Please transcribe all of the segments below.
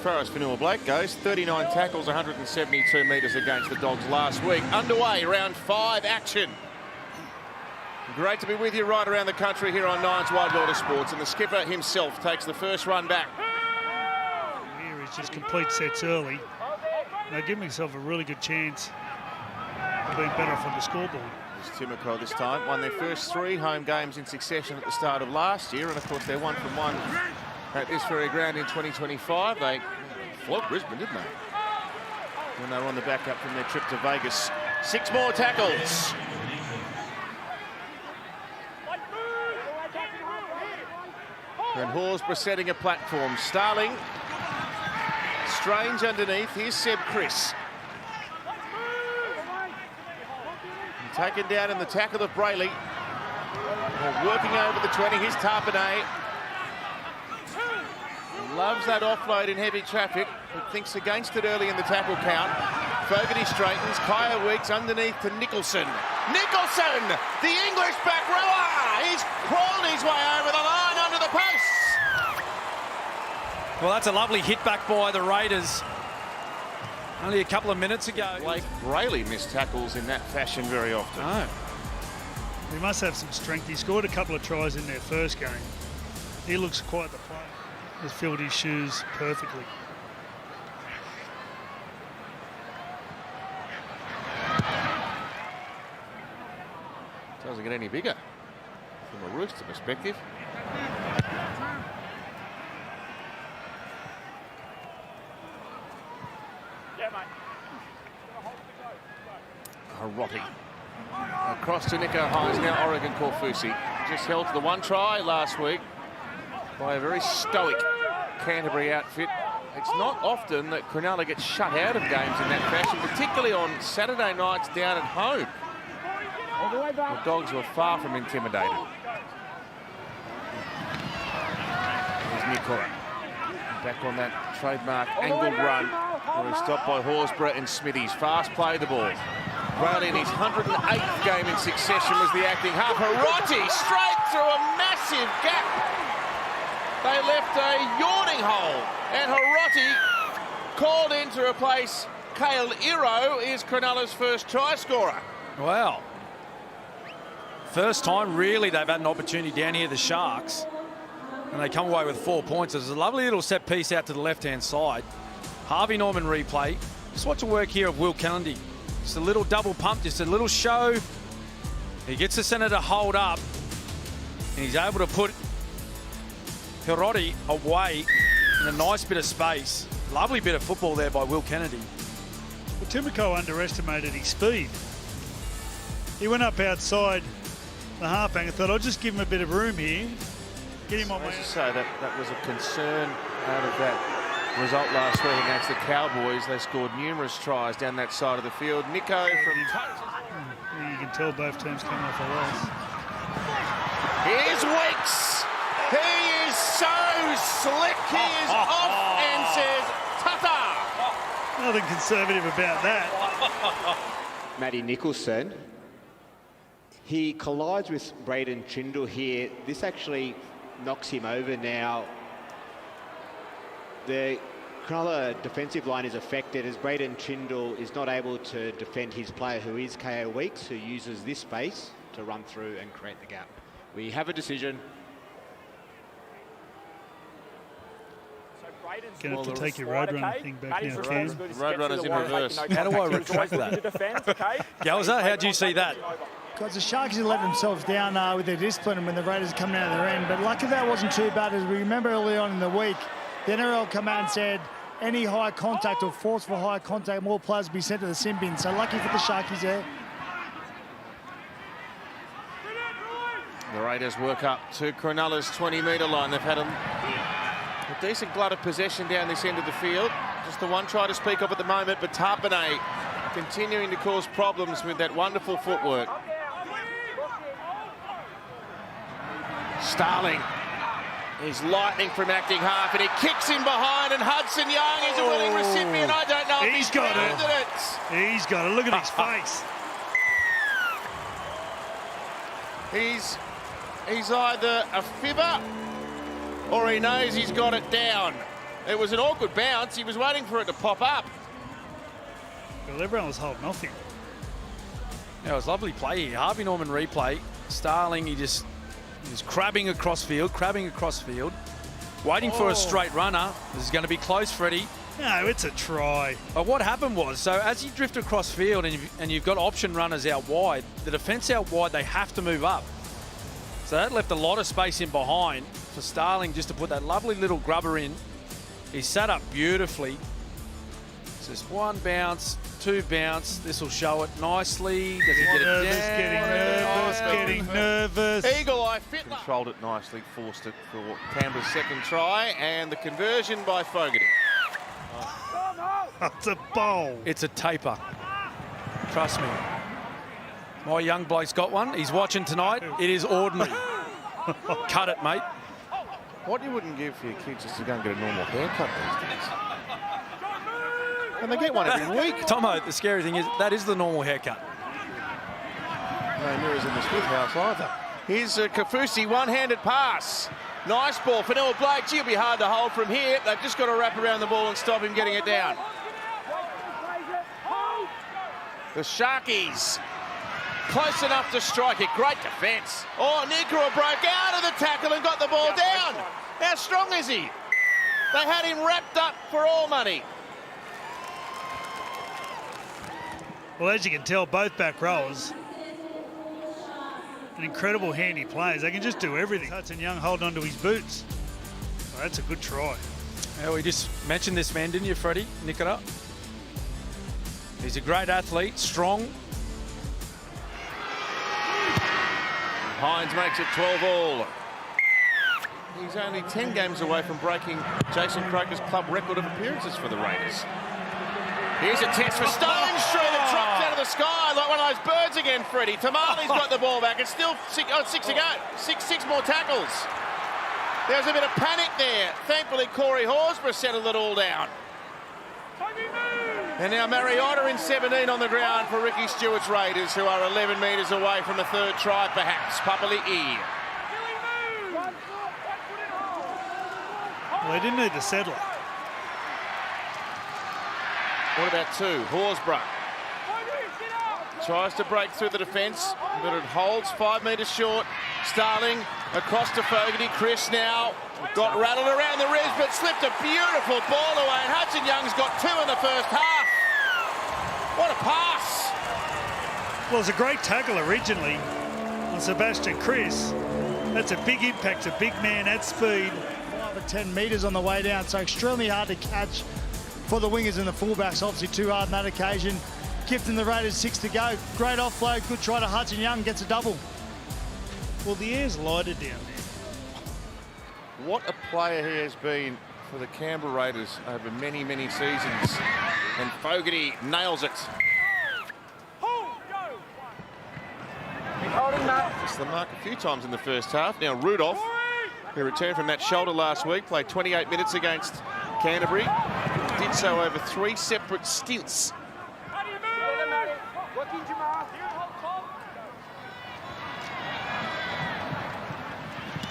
far as Fanua Blake goes. 39 tackles, 172 metres against the Dogs last week. Underway, round 5 action. Great to be with you right around the country here on Nine's Wide World of Sports. And the skipper himself takes the first run back. Here is just complete sets early. They give himself a really good chance of being better off on the scoreboard. It's Timoko this time. Won their first 3 home games in succession at the start of last year. And of course, they're 1 from 1 at this very ground in 2025. They flogged Brisbane, didn't they? When they were on the back up from their trip to Vegas. 6 more tackles. And Horsburgh setting a platform. Starling. Strange underneath. Here's Seb Chris. And taken down in the tackle of Brayley. They're working over the 20. Here's Tarpanay. Loves that offload in heavy traffic, but thinks against it early in the tackle count. Fogarty straightens. Kaya Weeks underneath to Nicholson. Nicholson, the English back rower. He's crawled his way over the line under the posts. Well, that's a lovely hit back by the Raiders. Only a couple of minutes ago. Blake Brayley missed tackles in that fashion very often. Oh. He must have some strength. He scored a couple of tries in their first game. He looks quite the player. He's filled his shoes perfectly. Doesn't get any bigger from a Rooster perspective. Haroti. Across to Nico Hines, now Oregon Corfusi. Just held to the 1 try last week by a very stoic Canterbury outfit. It's not often that Cronulla gets shut out of games in that fashion, particularly on Saturday nights down at home. The Dogs were far from intimidated. There's Nico. Back on that trademark angled run, where he's stopped by Horsburgh and Smithies. Fast play the ball. Brayley in his 108th game in succession was the acting half. Haroti straight through a massive gap. They left a yawning hole, and Haroti, called in to replace Cale Iro, is Cronulla's first try scorer. Wow. First time, really, they've had an opportunity down here, the Sharks, and they come away with 4 points. There's a lovely little set piece out to the left-hand side. Harvey Norman replay. Just watch the work here of Will Kennedy. Just a little double pump, just a little show. He gets the centre to hold up, and he's able to put Hiroti away in a nice bit of space. Lovely bit of football there by Will Kennedy. Well, Timoko underestimated his speed. He went up outside the halfback and thought, I'll just give him a bit of room here. Get him on my... As you say, that was a concern out of that result last week against the Cowboys. They scored numerous tries down that side of the field. Nico from... You can tell both teams coming off a loss. Here's Weeks. He is so slick. He is off and says, "Tata." Nothing conservative about that. Matty Nicholson. He collides with Braden Trindle here. This actually knocks him over now. The Cronulla defensive line is affected as Braden Trindle is not able to defend his player, who is KO Weeks, who uses this space to run through and create the gap. We have a decision. Going to have to take your Roadrunner thing back now, Cam. Roadrunner's in reverse. How do I retract that? Galza, how do you see that? Because the Sharks have let themselves down with their discipline when the Raiders are coming out of their end. But lucky that wasn't too bad. As we remember early on in the week, the NRL come out and said any high contact or forceful high contact, more players will be sent to the sin bin. So lucky for the Sharkies there. The Raiders work up to Cronulla's 20-metre line. They've had a decent glut of possession down this end of the field. Just the 1 try to speak of at the moment, but Tarpanay continuing to cause problems with that wonderful footwork. Starling is lightning from acting half, and he kicks in behind, and Hudson Young is a willing recipient. I don't know if he's got it. He's got it. Look at his face. He's either a fibber or he knows he's got it down. It was an awkward bounce. He was waiting for it to pop up. Well, everyone was holding off him. Yeah, it was lovely play here. Harvey Norman replay. Starling, he's crabbing across field, waiting for a straight runner. This is going to be close, Freddie. No, it's a try. But what happened was, so as you drift across field and you've got option runners out wide, the defence out wide, they have to move up. So that left a lot of space in behind for Starling just to put that lovely little grubber in. He sat up beautifully. It's just one bounce, two bounce. This will show it nicely. Does he get it down? Getting nervous. Eagle Eye fit. Controlled it nicely, forced it for Canberra's second try, and the conversion by Fogarty. It's a bowl. It's a taper. Trust me. My young bloke's got one. He's watching tonight. It is ordinary. Cut it, mate. What you wouldn't give for your kids is to go and get a normal haircut these days. And they get one every week. Tomo, the scary thing is that is the normal haircut. No mirrors in the Smith house either. Here's Kafusi, one-handed pass. Nice ball for Noah Blake. Gee, it'll be hard to hold from here. They've just got to wrap around the ball and stop him getting it down. The Sharkies close enough to strike it. Great defence. Oh, Nikora broke out of the tackle and got the ball down. How strong is he? They had him wrapped up for all money. Well, as you can tell, both back rowers, an incredible handy players. They can just do everything. Hudson Young holding onto his boots. Well, that's a good try. Yeah, we just mentioned this man, didn't you, Freddie? Nikora. He's a great athlete, strong. Hines makes it 12-all. He's only 10 games away from breaking Jason Croker's club record of appearances for the Raiders. Here's a test for Stones through that drops out of the sky like one of those birds again, Freddie. Tamale's got the ball back. It's still six to go. Six more tackles. There's a bit of panic there. Thankfully, Corey Horsburgh settled it all down. And now Mariota in 17 on the ground for Ricky Stewart's Raiders, who are 11 metres away from a third try, perhaps. Papali'i. Well, they didn't need the settler. What about two? Horsburgh tries to break through the defence, but it holds 5 metres short. Starling across to Fogarty. Chris now got rattled around the ribs, but slipped a beautiful ball away. And Hudson Young's got 2 in the first half. What a pass! Well, it's a great tackle originally on Sebastian Chris. That's a big impact. A big man at speed. 5 or 10 metres on the way down, so extremely hard to catch for the wingers and the fullbacks. Obviously too hard on that occasion. Gifting the Raiders 6 to go. Great offload, good try to Hudson Young, gets a double. Well, the air's lighted down there. What a player he has been for the Canberra Raiders over many, many seasons. And Fogarty nails it. Missed the mark a few times in the first half. Now Rudolph, who returned from that shoulder last week, played 28 minutes against Canterbury. Did so over 3 separate stints.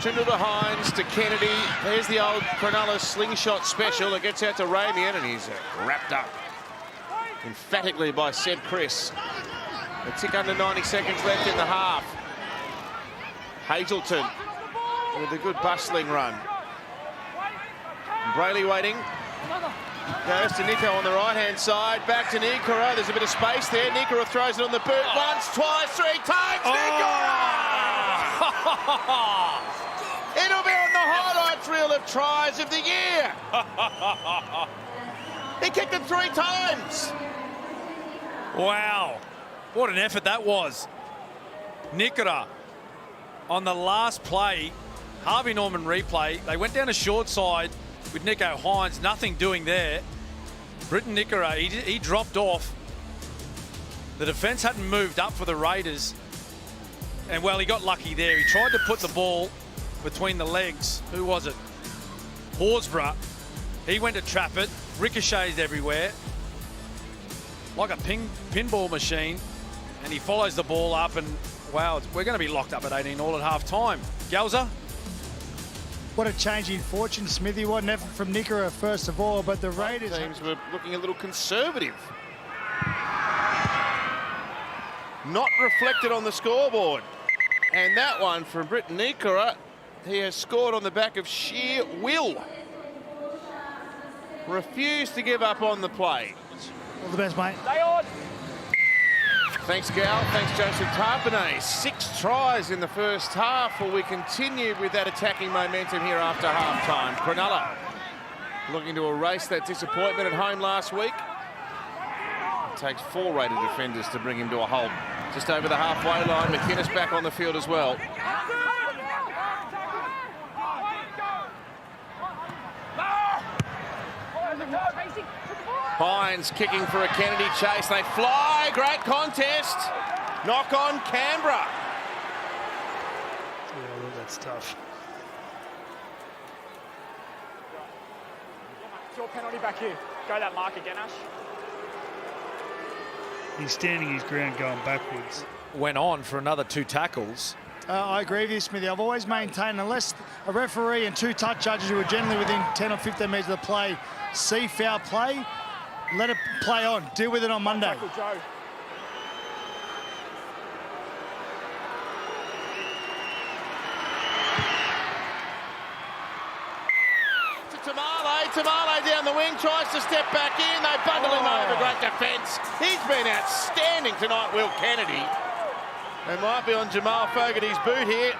Trindle to Hines, to Kennedy. There's the old Cronulla slingshot special that gets out to Ramian, and he's wrapped up emphatically by Seb Chris. A tick under 90 seconds left in the half. Hazelton with a good bustling run. Brayley waiting. Goes to Nico on the right-hand side. Back to Nikora. There's a bit of space there. Nikora throws it on the boot. Once, twice, 3 times. Nikora! It'll be on the highlights reel of tries of the year. He kicked it 3 times. Wow. What an effort that was. Nikora on the last play. Harvey Norman replay. They went down a short side with Nico Hines. Nothing doing there. Britton Nikora, he dropped off. The defence hadn't moved up for the Raiders. And, well, he got lucky there. He tried to put the ball between the legs. Who was it? Horsburgh. He went to trap it. Ricochets everywhere. Like a pinball machine. And he follows the ball up and, wow, we're going to be locked up at 18 all at half time. Galza? what a change in fortune, Smithy. What an effort from Nicara first of all, but the Raiders... Teams were looking a little conservative. Not reflected on the scoreboard. And that one from Britton Nicara, he has scored on the back of sheer will. Refused to give up on the play. All the best, mate. Stay on. Thanks, Gal. Thanks, Joseph Tarpanay. 6 tries in the first half. Will we continue with that attacking momentum here after half-time? Cronulla looking to erase that disappointment at home last week. It takes 4 Raider defenders to bring him to a halt. Just over the halfway line, McInnes back on the field as well. Hines kicking for a Kennedy chase. They fly. Great contest. Knock on Canberra. Yeah, look, that's tough. It's your penalty back here. Go that mark again, Ash. He's standing his ground going backwards. Went on for another 2 tackles. I agree with you, Smithy. I've always maintained, unless a referee and 2 touch judges who are generally within 10 or 15 metres of the play see foul play, let it play on. Deal with it on Monday. Tackle, Joe. Tamale down the wing, tries to step back in. They bundle him over. Great defence. He's been outstanding tonight, Will Kennedy. They might be on Jamal Fogarty's boot here.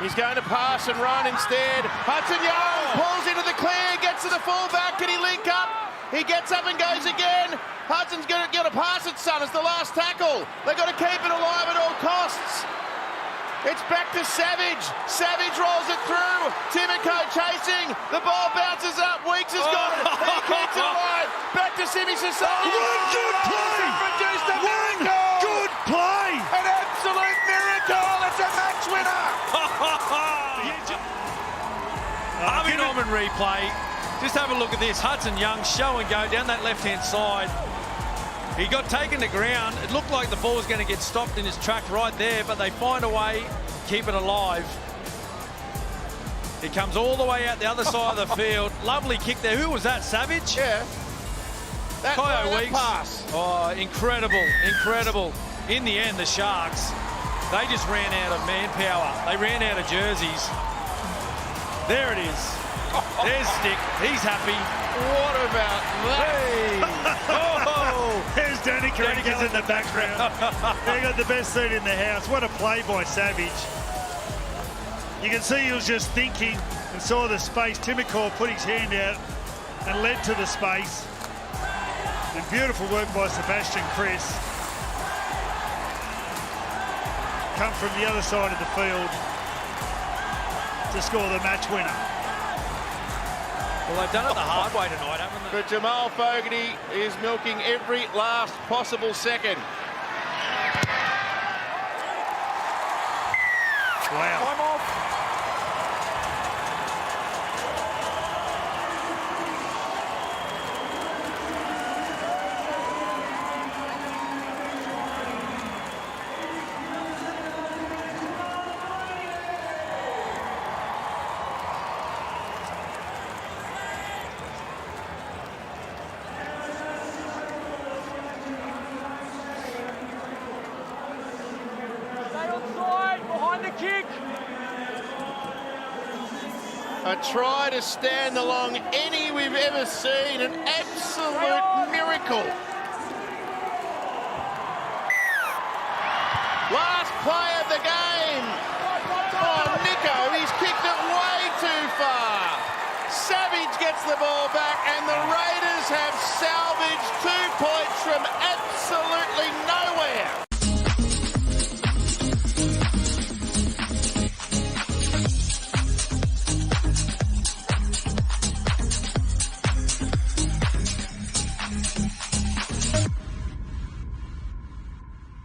He's going to pass and run instead. Hudson Young pulls into the clear, gets to the fullback. Can he link up? He gets up and goes again. Hudson's going to pass it, son. It's the last tackle. They've got to keep it alive at all costs. It's back to Savage. Savage rolls it through. Timoko chasing. The ball bounces up. Weeks has got it. He keeps it alive. Back to Simi Sasaki. One good play. Produced a One miracle. good play. An absolute miracle. It's a match winner. Harvey Norman replay. Just have a look at this. Hudson Young show and go down that left-hand side. He got taken to ground. It looked like the ball was going to get stopped in his track right there, but they find a way, keep it alive. It comes all the way out the other side of the field. Lovely kick there. Who was that, Savage? Yeah. Kyo Weeks. Pass. Oh, incredible, incredible. In the end, the Sharks, they just ran out of manpower. They ran out of jerseys. There it is. There's Stick. He's happy. What about that? Hey! Oh! There's Danny Carrickers in the background. They got the best seat in the house. What a play by Savage. You can see he was just thinking and saw the space. Timoko put his hand out and led to the space. And beautiful work by Sebastian Chris. Come from the other side of the field to score the match winner. Well, they've done it the hard way tonight, haven't they? But Jamal Fogarty is milking every last possible second. Wow. Time off. A try to stand along any we've ever seen, an absolute miracle. Last play of the game. Oh, Nico, he's kicked it way too far. Savage gets the ball back and the Raiders have salvaged 2 points from absolutely nothing.